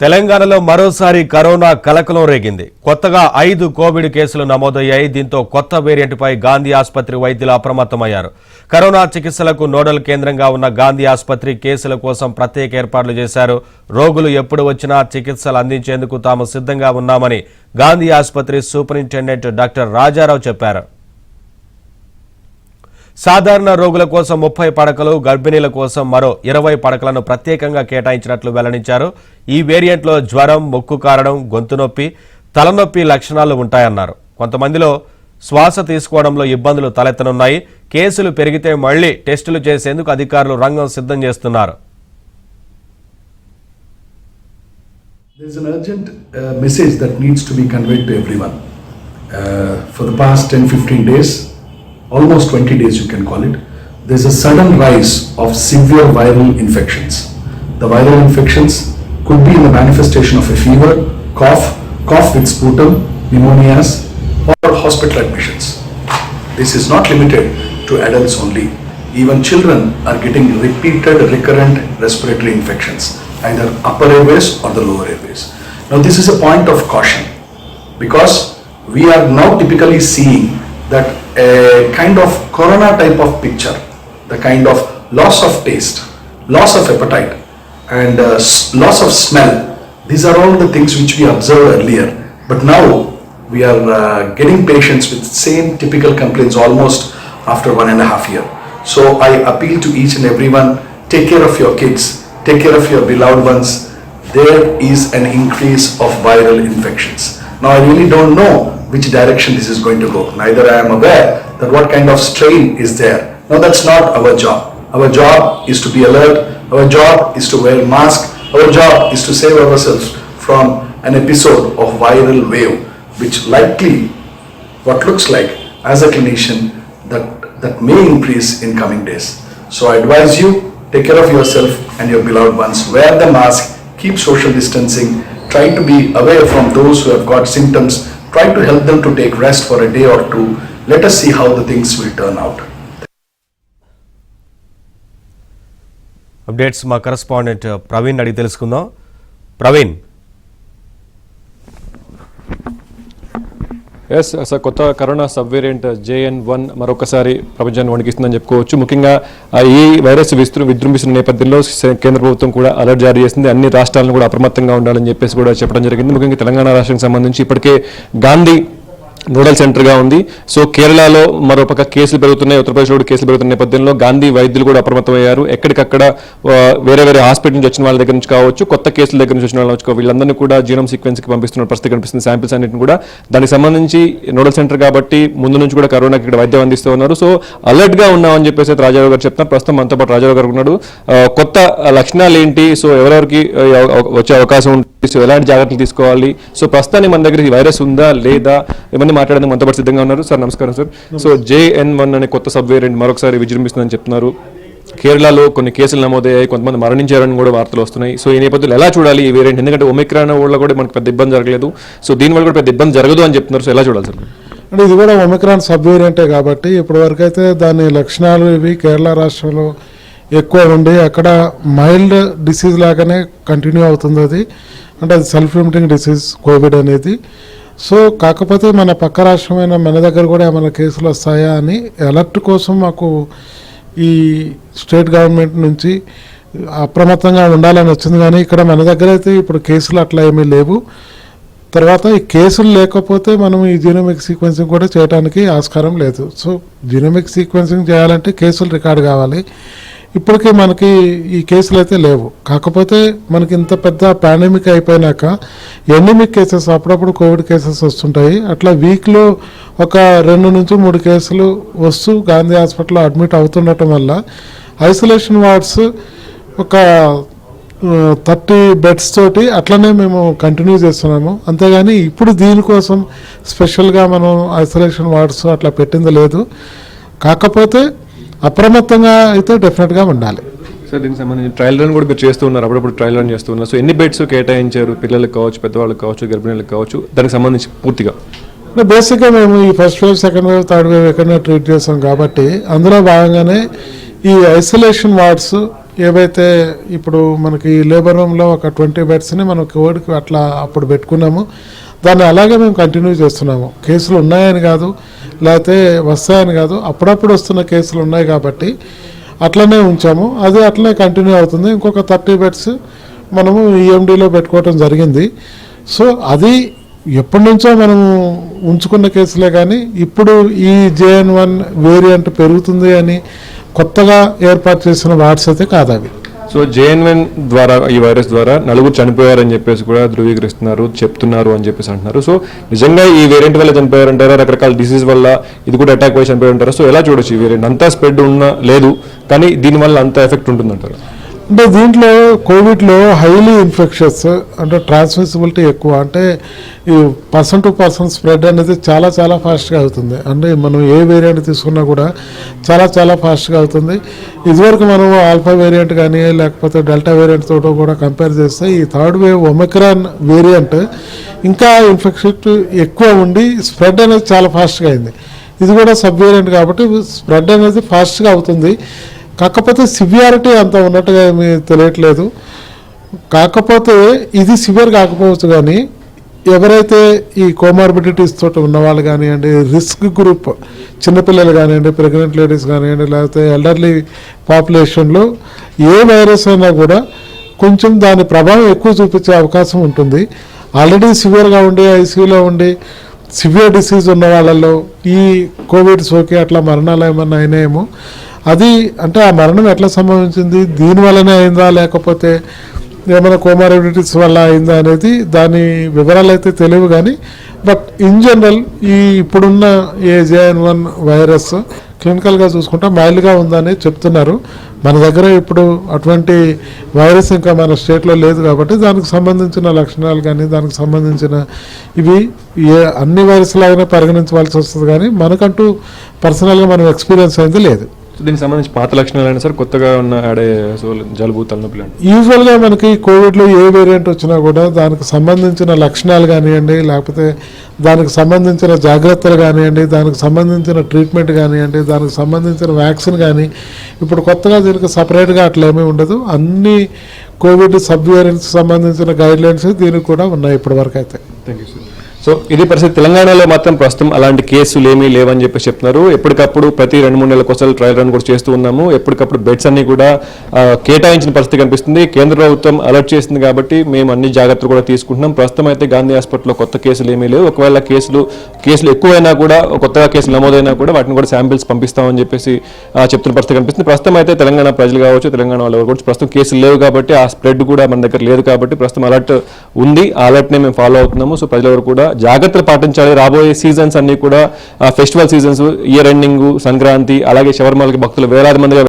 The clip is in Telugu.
తెలంగాణలో మరోసారి కరోనా కలకలం రేగింది. కొత్తగా 5 కోవిడ్ కేసులు నమోదయ్యాయి. దీంతో కొత్త వేరియంట్పై గాంధీ ఆసుపత్రి వైద్యులు అప్రమత్తమయ్యారు. కరోనా చికిత్సలకు నోడల్ కేంద్రంగా ఉన్న గాంధీ ఆసుపత్రి కేసుల కోసం ప్రత్యేక ఏర్పాట్లు చేశారు. రోగులు ఎప్పుడు వచ్చినా చికిత్సలు అందించేందుకు తాము సిద్ధంగా ఉన్నామని గాంధీ ఆసుపత్రి సూపరింటెండెంట్ డాక్టర్ రాజారావు చెప్పారు. సాధారణ రోగుల కోసం 30 పడకలు, గర్భిణీల కోసం మరో 20 పడకలను ప్రత్యేకంగా కేటాయించినట్లు వెల్లడించారు. ఈ వేరియంట్లో జ్వరం, ముక్కు కారడం, గొంతు నొప్పి, తలనొప్పి లక్షణాలు ఉంటాయన్నారు. కొంతమందిలో శ్వాస తీసుకోవడంలో ఇబ్బందులు తలెత్తనున్నాయి. కేసులు పెరిగితే మళ్లీ టెస్టులు చేసేందుకు అధికారులు రంగం సిద్ధం చేస్తున్నారు. There is an urgent message that needs to be conveyed to everyone. For the past 10-15 days, almost 20 days you can call it, there's a sudden rise of severe viral infections. The viral infections could be in the manifestation of a fever, cough with sputum, pneumonias, or hospital admissions. This is not limited to adults only. Even children are getting repeated recurrent respiratory infections, either upper airways or the lower airways. Now this is a point of caution because we are now typically seeing that a kind of corona type of picture, the kind of loss of taste, loss of appetite, and loss of smell. These are all the things which we observed earlier, but now we are getting patients with same typical complaints almost after 1.5 years. So I appeal to each and everyone, take care of your kids, take care of your beloved ones. There is an increase of viral infections. Now I really don't know which direction this is going to go. Neither I am aware that what kind of strain is there. Now that's not our job. Our job is to be alert. Our job is to wear mask. Our job is to save ourselves from an episode of viral wave, which likely, what looks like as a clinician, that may increase in coming days. So I advise you, take care of yourself and your beloved ones. Wear the mask, keep social distancing, try to be away from those who have got symptoms. Try to help them to take rest for a day or two. Let us see how the things will turn out. Updates మా కరెస్పాండెంట్ ప్రవీణ్ అడిగి తెలుసుకుందాం. ప్రవీణ్, ఎస్ సార్, కొత్త కరోనా సబ్ వేరియంట్ JN.1 మరొకసారి ప్రపంచాన్ని వణికిస్తుందని చెప్పుకోవచ్చు. ముఖ్యంగా ఈ వైరస్ విజృంభిస్తున్న నేపథ్యంలో కేంద్ర ప్రభుత్వం కూడా అలర్ట్ జారీ చేసింది. అన్ని రాష్ట్రాలను కూడా అప్రమత్తంగా ఉండాలని చెప్పేసి కూడా చెప్పడం జరిగింది. ముఖ్యంగా తెలంగాణ రాష్ట్రానికి సంబంధించి ఇప్పటికే గాంధీ నోడల్ సెంటర్గా ఉంది. సో కేరళలో మరోపక్క కేసులు పెరుగుతున్నాయి, ఉత్తరప్రదేశ్లో కూడా కేసులు పెరుగుతున్న నేపథ్యంలో గాంధీ వైద్యులు కూడా అప్రమత్తమయ్యారు. ఎక్కడికక్కడ వేరే హాస్పిటల్ నుంచి వచ్చిన వాళ్ళ దగ్గర నుంచి కావచ్చు, కొత్త కేసుల దగ్గర నుంచి వచ్చిన వాళ్ళ నుంచి వీళ్ళందరినీ కూడా జీనోమ్ సీక్వెన్స్కి పంపిస్తున్న పరిస్థితి కనిపిస్తుంది. శాంపిల్స్ అన్నింటిని కూడా దానికి సంబంధించి నోడల్ సెంటర్ కాబట్టి ముందు నుంచి కూడా కరోనాకి ఇక్కడ వైద్యం అందిస్తూ ఉన్నారు. సో అలర్ట్గా ఉన్నామని చెప్పేసి రాజారావు గారు చెప్తున్నారు. ప్రస్తుతం మనతో పాటు రాజారావు గారు ఉన్నాడు. కొత్త లక్షణాలు ఏంటి, సో ఎవరెవరికి వచ్చే అవకాశం ఉంటుంది, సో ఎలాంటి జాగ్రత్తలు తీసుకోవాలి, సో ప్రస్తుతానికి మన దగ్గర ఈ వైరస్ ఉందా లేదా ఇవన్నీ మాట్లాడడానికి మనతో పాటు సిద్ధంగా ఉన్నారు. సార్ నమస్కారం సార్. సో JN.1 అనే కొత్త సబ్ వేరియంట్ మరొకసారి విజృంభిస్తుందని చెప్తున్నారు. కేరళలో కొన్ని కేసులు నమోదయ్యాయి, కొంతమంది మరణించారని కూడా వార్తలు వస్తున్నాయి. సో ఈ నేపథ్యంలో ఎలా చూడాలి ఈ వేరియంట్? ఎందుకంటే ఒమిక్రాన్ వల్ల కూడా మనకు పెద్ద ఇబ్బంది జరగలేదు, సో దీనివల్ల కూడా పెద్ద ఇబ్బంది జరగదు అని చెప్తున్నారు. సో ఎలా చూడాలి సార్? అంటే ఇది కూడా ఒమిక్రాన్ సబ్ వేరియంటే కాబట్టి ఇప్పటి వరకు అయితే దాని లక్షణాలు ఇవి కేరళ రాష్ట్రంలో ఎక్కువ ఉండి అక్కడ మైల్డ్ డిసీజ్ లాగానే కంటిన్యూ అవుతుంది. అది అంటే అది సెల్ఫ్ లిమిటింగ్ డిసీజ్ కోవిడ్ అనేది. సో కాకపోతే మన పక్క రాష్ట్రమైన మన దగ్గర కూడా ఏమైనా కేసులు వస్తాయా అని అలర్ట్ కోసం మాకు ఈ స్టేట్ గవర్నమెంట్ నుంచి అప్రమత్తంగా ఉండాలని వచ్చింది. కానీ ఇక్కడ మన దగ్గర అయితే ఇప్పుడు కేసులు అట్లా ఏమీ లేవు. తర్వాత ఈ కేసులు లేకపోతే మనం ఈ జీనోమిక్ సీక్వెన్సింగ్ కూడా చేయడానికి ఆస్కారం లేదు. సో జీనోమిక్ సీక్వెన్సింగ్ చేయాలంటే కేసులు రికార్డ్ కావాలి. ఇప్పటికీ మనకి ఈ కేసులు అయితే లేవు. కాకపోతే మనకి ఇంత పెద్ద పాండమిక్ అయిపోయినాక ఎండమిక్ కేసెస్ అప్పుడప్పుడు కోవిడ్ కేసెస్ వస్తుంటాయి. అట్లా వీక్లో ఒక 2 నుంచి 3 కేసులు వస్తూ గాంధీ హాస్పిటల్లో అడ్మిట్ అవుతుండటం వల్ల ఐసోలేషన్ వార్డ్స్ ఒక 30 బెడ్స్ తోటి అట్లనే మేము కంటిన్యూ చేస్తున్నాము. అంతేగాని ఇప్పుడు దీనికోసం స్పెషల్గా మనం ఐసోలేషన్ వార్డ్స్ అట్లా పెట్టింది లేదు. కాకపోతే అప్రమత్తంగా అయితే డెఫినెట్గా ఉండాలి. సార్ దీనికి సంబంధించి ట్రయల్ రన్ కూడా మీరు చేస్తూ ఉన్నారు, అప్పుడప్పుడు ట్రయల్ రన్ చేస్తూ ఉన్నారు. సో ఎన్ని బెడ్స్ కేటాయించారు? పిల్లలకు కావచ్చు, పెద్దవాళ్ళకి కావచ్చు, గర్భిణీలకు కావచ్చు, దానికి సంబంధించి పూర్తిగా? బేసిక్గా మేము ఈ first wave, second wave, third wave ఎక్కడైనా ట్రీట్ చేస్తాం కాబట్టి అందులో భాగంగానే ఈ ఐసోలేషన్ వార్డ్స్ ఏవైతే ఇప్పుడు మనకి లేబర్ రూమ్లో ఒక 20 బెడ్స్ని మనం కోవిడ్కి అట్లా అప్పుడు పెట్టుకున్నాము, దాన్ని అలాగే మేము కంటిన్యూ చేస్తున్నాము. కేసులు ఉన్నాయని కాదు, లేకపోతే వస్తాయని కాదు, అప్పుడప్పుడు వస్తున్న కేసులు ఉన్నాయి కాబట్టి అట్లనే ఉంచాము. అది అట్లనే కంటిన్యూ అవుతుంది. ఇంకొక 30 బెడ్స్ మనము ఈఎండీలో పెట్టుకోవటం జరిగింది. సో అది ఎప్పటి నుంచో మనము ఉంచుకున్న కేసులే, కానీ ఇప్పుడు ఈ JN1 వేరియంట్ పెరుగుతుంది అని కొత్తగా ఏర్పాటు చేసిన వార్డ్స్ అయితే కాదు అవి. సో JN1 ద్వారా, ఈ వైరస్ ద్వారా 4 చనిపోయారని చెప్పేసి కూడా ధృవీకరిస్తున్నారు, చెప్తున్నారు అని చెప్పేసి అంటున్నారు. సో నిజంగా ఈ వేరియంట్ వల్ల చనిపోయారంటారా, రకరకాల డిసీజ్ వల్ల ఇది కూడా అటాక్ అయ్యి చనిపోయారంటారా? సో ఎలా చూడొచ్చు ఈ వేరియంట్? అంతా స్ప్రెడ్ ఉన్నా లేదు, కానీ దీనివల్ల అంత ఎఫెక్ట్ ఉంటుందంటారు? అంటే దీంట్లో కోవిడ్లో హైలీ ఇన్ఫెక్షన్స్, అంటే ట్రాన్స్మిసిబిలిటీ ఎక్కువ, అంటే ఈ పర్సన్ టు పర్సన్ స్ప్రెడ్ అనేది చాలా చాలా ఫాస్ట్గా అవుతుంది. అంటే మనం ఏ వేరియంట్ తీసుకున్నా కూడా చాలా ఫాస్ట్గా అవుతుంది. ఇదివరకు మనం ఆల్ఫా వేరియంట్ కానీ లేకపోతే డెల్టా వేరియంట్ తోటో కూడా కంపేర్ చేస్తే ఈ థర్డ్ వేవ్ ఒమిక్రాన్ వేరియంట్ ఇంకా ఇన్ఫెక్షన్ ఎక్కువ ఉండి స్ప్రెడ్ అనేది చాలా ఫాస్ట్గా అయింది. ఇది కూడా సబ్ వేరియంట్ కాబట్టి స్ప్రెడ్ అనేది ఫాస్ట్గా అవుతుంది. కాకపోతే సివియారిటీ అంత ఉన్నట్టుగా ఏమీ తెలియట్లేదు. కాకపోతే ఇది సివియర్ కాకపోవచ్చు, కానీ ఎవరైతే ఈ కోమార్బిడిటీస్ తోటి ఉన్నవాళ్ళు కానివ్వండి, రిస్క్ గ్రూప్ చిన్నపిల్లలు కానివ్వండి, ప్రెగ్నెంట్ లేడీస్ కానివ్వండి, లేకపోతే ఎల్డర్లీ పాపులేషన్లో ఏ వైరస్ అయినా కూడా కొంచెం దాని ప్రభావం ఎక్కువ చూపించే అవకాశం ఉంటుంది. ఆల్రెడీ సివియర్గా ఉండి ఐసీయూలో ఉండి సివియర్ డిసీజ్ ఉన్న వాళ్ళల్లో ఈ కోవిడ్ సోకి అట్లా మరణాలు ఏమన్నా అయినాయేమో. అది అంటే ఆ మరణం ఎట్లా సంభవించింది, దీనివల్లనే అయిందా లేకపోతే ఏమైనా కోమార్బిడిటీస్ వల్ల అయిందా అనేది దాని వివరాలు అయితే తెలియవు. కానీ బట్ ఇన్ జనరల్ ఈ ఇప్పుడున్న JN1 వైరస్ క్లినికల్గా చూసుకుంటే మైల్డ్గా ఉందని చెప్తున్నారు. మన దగ్గర ఇప్పుడు అటువంటి వైరస్ ఇంకా మన స్టేట్లో లేదు కాబట్టి దానికి సంబంధించిన లక్షణాలు కానీ దానికి సంబంధించిన ఇవి అన్ని వైరస్ లాగానే పరిగణించవలసి వస్తుంది. కానీ మనకంటూ పర్సనల్గా మనం ఎక్స్పీరియన్స్ అయింది లేదు. దీనికి సంబంధించి పాత లక్షణాలు అయినా సార్, కొత్తగా ఉన్న ఆడే జలుబు తలనొప్పి లాంటి యూజువల్గా మనకి కోవిడ్లో ఏ వేరియంట్ వచ్చినా కూడా దానికి సంబంధించిన లక్షణాలు కానివ్వండి, లేకపోతే దానికి సంబంధించిన జాగ్రత్తలు కానివ్వండి, దానికి సంబంధించిన ట్రీట్మెంట్ కానివ్వండి, దానికి సంబంధించిన వ్యాక్సిన్ కానీ ఇప్పుడు కొత్తగా దీనికి సపరేట్గా అట్లేమీ ఉండదు. అన్ని కోవిడ్ సబ్ వేరియంట్స్ సంబంధించిన గైడ్లైన్స్ దీనికి కూడా ఉన్నాయి ఇప్పటివరకు అయితే. Thank you sir. సో ఇది పరిస్థితి. తెలంగాణలో మాత్రం ప్రస్తుతం అలాంటి కేసులు ఏమీ లేవని చెప్పి చెప్తున్నారు. ఎప్పటికప్పుడు ప్రతి 2-3 నెలల కోసం ట్రయల్ రన్ కూడా చేస్తూ ఉన్నాము. ఎప్పటికప్పుడు బెడ్స్ అన్ని కూడా కేటాయించిన పరిస్థితి కనిపిస్తుంది. కేంద్ర ప్రభుత్వం అలర్ట్ చేసింది కాబట్టి మేము అన్ని జాగ్రత్తలు కూడా తీసుకుంటున్నాం. ప్రస్తుతం అయితే గాంధీ హాస్పిటల్లో కొత్త కేసులు ఏమీ లేవు. ఒకవేళ కేసులు ఎక్కువైనా కూడా, కొత్తగా కేసులు నమోదైనా కూడా వాటిని కూడా శాంపిల్స్ పంపిస్తామని చెప్పేసి చెప్తున్న పరిస్థితి కనిపిస్తుంది. ప్రస్తుతం అయితే తెలంగాణ ప్రజలు కావచ్చు, తెలంగాణ వాళ్ళు కావచ్చు, ప్రస్తుతం కేసులు లేవు కాబట్టి ఆ స్ప్రెడ్ కూడా మన దగ్గర లేదు కాబట్టి ప్రస్తుతం అలర్ట్ ఉంది. ఆ అలర్ట్ని మేము ఫాలో అవుతున్నాము. సో ప్రజలెవరు కూడా జాగ్రత్తలు పాటించాలి. రాబోయే సీజన్స్ అన్ని కూడా festival seasons, year ending, Sankranti, అలాగే శబరిమలకి భక్తులు వేలాది మందిగా